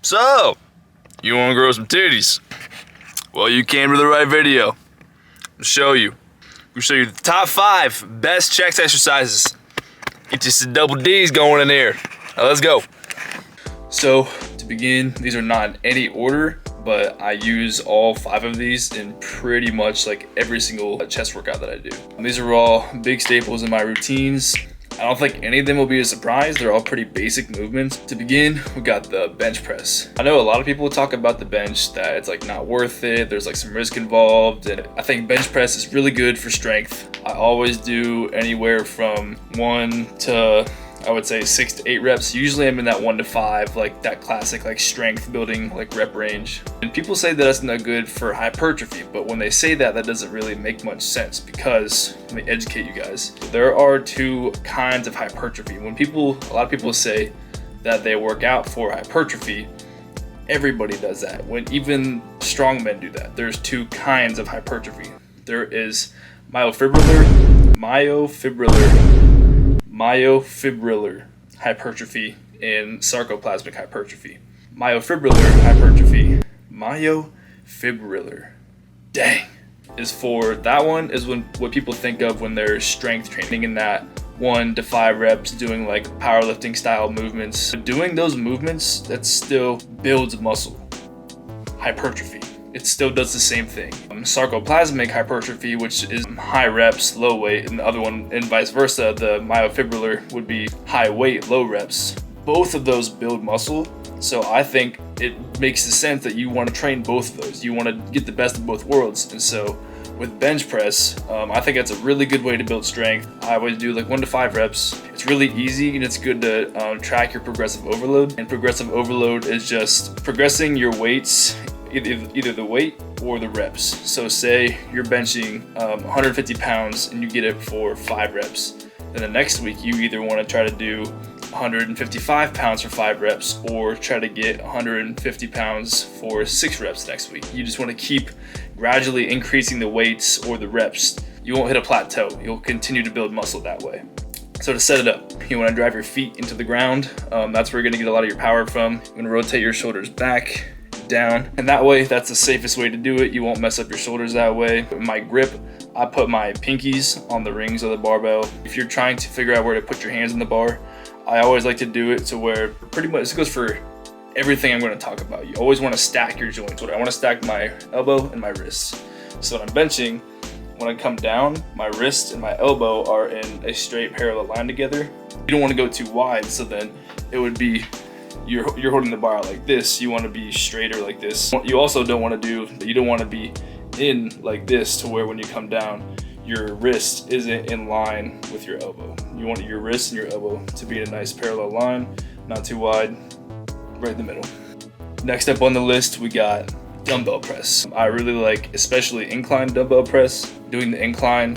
So, you want to grow some titties? Well, you came to the right video. I'll show you. We'll show you the top 5 best chest exercises. Get you some double D's going in there. Now let's go. So, to begin, these are not in any order, but I use all 5 of these in pretty much like every single chest workout that I do. These are all big staples in my routines. I don't think any of them will be a surprise. They're all pretty basic movements. To begin, we got the bench press. I know a lot of people talk about the bench, that it's like not worth it. There's like some risk involved. And I think bench press is really good for strength. I always do anywhere from 1 to, I would say 6 to 8 reps. Usually I'm in that 1 to 5, like that classic like strength building like rep range. And people say that it's not good for hypertrophy, but when they say that, that doesn't really make much sense, because let me educate you guys. There are 2 kinds of hypertrophy. When a lot of people say that they work out for hypertrophy, everybody does that. When even strong men do that. There's 2 kinds of hypertrophy. There is myofibrillar hypertrophy and sarcoplasmic hypertrophy. Myofibrillar, dang, is for that one is what people think of when they're strength training, in that 1 to 5 reps doing like powerlifting style movements. But doing those movements, that still builds muscle. Hypertrophy, it still does the same thing. Sarcoplasmic hypertrophy, which is high reps, low weight, and the other one, and vice versa, the myofibrillar would be high weight, low reps. Both of those build muscle, so I think it makes the sense that you want to train both of those. You want to get the best of both worlds. And so with bench press, I think that's a really good way to build strength. I always do like 1 to 5 reps. It's really easy, and it's good to track your progressive overload. And progressive overload is just progressing your weights, either the weight or the reps. So say you're benching 150 pounds and you get it for 5 reps. Then the next week you either want to try to do 155 pounds for 5 reps, or try to get 150 pounds for 6 reps next week. You just want to keep gradually increasing the weights or the reps. You won't hit a plateau. You'll continue to build muscle that way. So to set it up, you want to drive your feet into the ground. That's where you're going to get a lot of your power from. You're going to rotate your shoulders back, down, and that way, that's the safest way to do it. You won't mess up your shoulders that way. My grip, I put my pinkies on the rings of the barbell. If you're trying to figure out where to put your hands on the bar, I always like to do it to where pretty much this goes for everything I'm going to talk about. You always want to stack your joints. I want to stack my elbow and my wrist. So when I'm benching, when I come down, my wrist and my elbow are in a straight parallel line together. You don't want to go too wide, so then it would be you're holding the bar like this. You want to be straighter like this. You also don't want to be in like this, to where when you come down, your wrist isn't in line with your elbow. You want your wrist and your elbow to be in a nice parallel line, not too wide, right in the middle. Next up on the list, we got dumbbell press. I really like, especially incline dumbbell press. Doing incline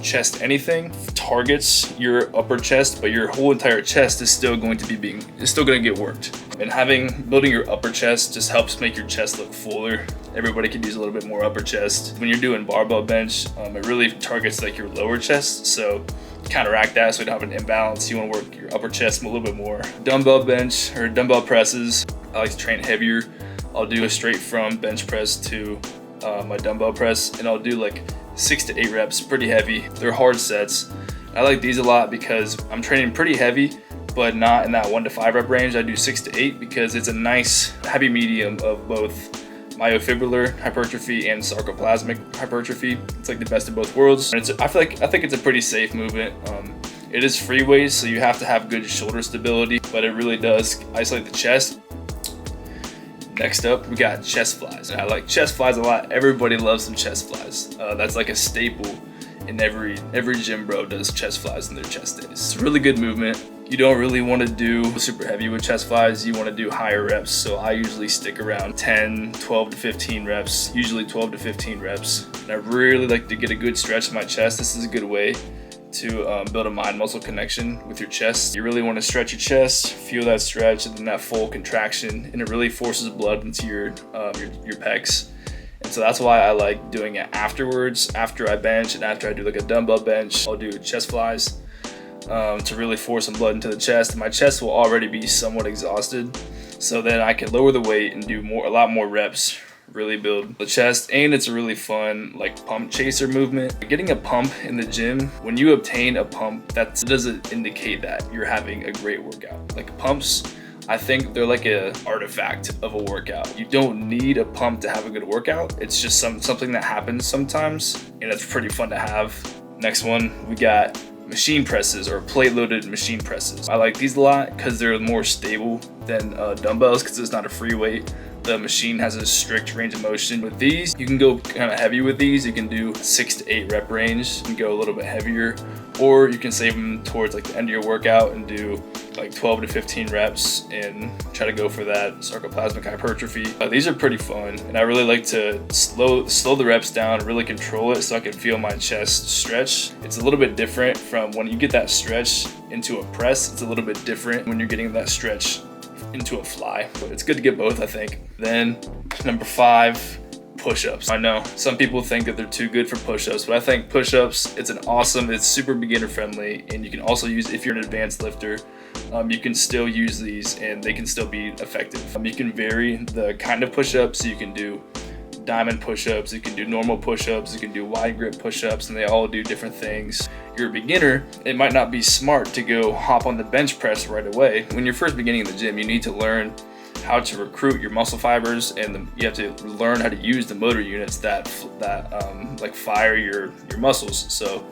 chest anything targets your upper chest, but your whole entire chest is still going to get worked. And building your upper chest just helps make your chest look fuller. Everybody could use a little bit more upper chest. When you're doing barbell bench, it really targets like your lower chest. So counteract that, so you don't have an imbalance. You want to work your upper chest a little bit more. Dumbbell bench or dumbbell presses, I like to train heavier. I'll do a straight from bench press to my dumbbell press, and I'll do like 6 to 8 reps, pretty heavy. They're hard sets. I like these a lot because I'm training pretty heavy, but not in that 1 to 5 rep range. I do 6 to 8 because it's a nice happy medium of both myofibrillar hypertrophy and sarcoplasmic hypertrophy. It's like the best of both worlds. And I think it's a pretty safe movement. It is free weights, so you have to have good shoulder stability, but it really does isolate the chest. Next up, we got chest flies. I like chest flies a lot. Everybody loves some chest flies. That's like a staple, and every gym bro does chest flies in their chest days. It's a really good movement. You don't really want to do super heavy with chest flies. You want to do higher reps. So I usually stick around 10, 12 to 15 reps, usually 12 to 15 reps. And I really like to get a good stretch in my chest. This is a good way to build a mind-muscle connection with your chest. You really want to stretch your chest, feel that stretch, and then that full contraction, and it really forces blood into your pecs. And so that's why I like doing it afterwards, after I bench and after I do like a dumbbell bench. I'll do chest flies to really force some blood into the chest. My chest will already be somewhat exhausted so then I can lower the weight and do a lot more reps, really build the chest. And it's a really fun like pump chaser movement. Getting a pump in the gym, when you obtain a pump, that doesn't indicate that you're having a great workout. Like pumps, I think they're like an artifact of a workout. You don't need a pump to have a good workout. It's just something that happens sometimes, and it's pretty fun to have. Next one, we got machine presses, or plate loaded machine presses. I like these a lot because they're more stable than dumbbells, because it's not a free weight. The machine has a strict range of motion. With these, you can go kind of heavy with these. You can do 6 to 8 rep range. You can go a little bit heavier, or you can save them towards like the end of your workout and do like 12 to 15 reps and try to go for that sarcoplasmic hypertrophy. These are pretty fun, and I really like to slow the reps down, really control it so I can feel my chest stretch. It's a little bit different from when you get that stretch into a press. It's a little bit different when you're getting that stretch into a fly, but it's good to get both, I think. Then number 5, push-ups. I know some people think that they're too good for push-ups, but I think push-ups, it's super beginner friendly, and you can also use, if you're an advanced lifter, you can still use these and they can still be effective. You can vary the kind of push-ups. You can do diamond push-ups, you can do normal push-ups, you can do wide grip push-ups, and they all do different things. You're a beginner, it might not be smart to go hop on the bench press right away. When you're first beginning in the gym, you need to learn how to recruit your muscle fibers, and you have to learn how to use the motor units that like fire your muscles. So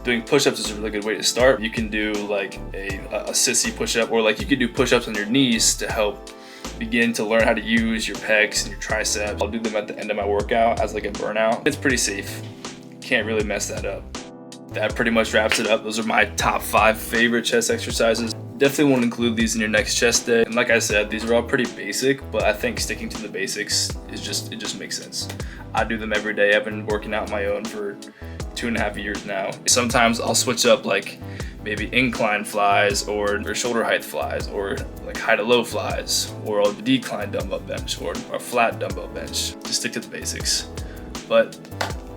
doing push-ups is a really good way to start. You can do like a sissy push-up, or like you could do push-ups on your knees to help begin to learn how to use your pecs and your triceps. I'll do them at the end of my workout as like a burnout. It's pretty safe. Can't really mess that up. That pretty much wraps it up. Those are my top 5 favorite chest exercises. Definitely want to include these in your next chest day. And like I said, these are all pretty basic, but I think sticking to the basics it just makes sense. I do them every day. I've been working out my own for 2.5 years now. Sometimes I'll switch up like maybe incline flies or shoulder height flies, or like high to low flies, or I'll decline dumbbell bench or a flat dumbbell bench. Just stick to the basics. But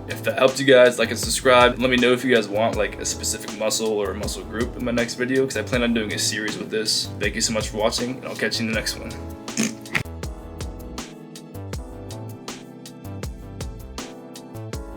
if that helped you guys, like and subscribe. Let me know if you guys want like a specific muscle or a muscle group in my next video, because I plan on doing a series with this. Thank you so much for watching, and I'll catch you in the next one.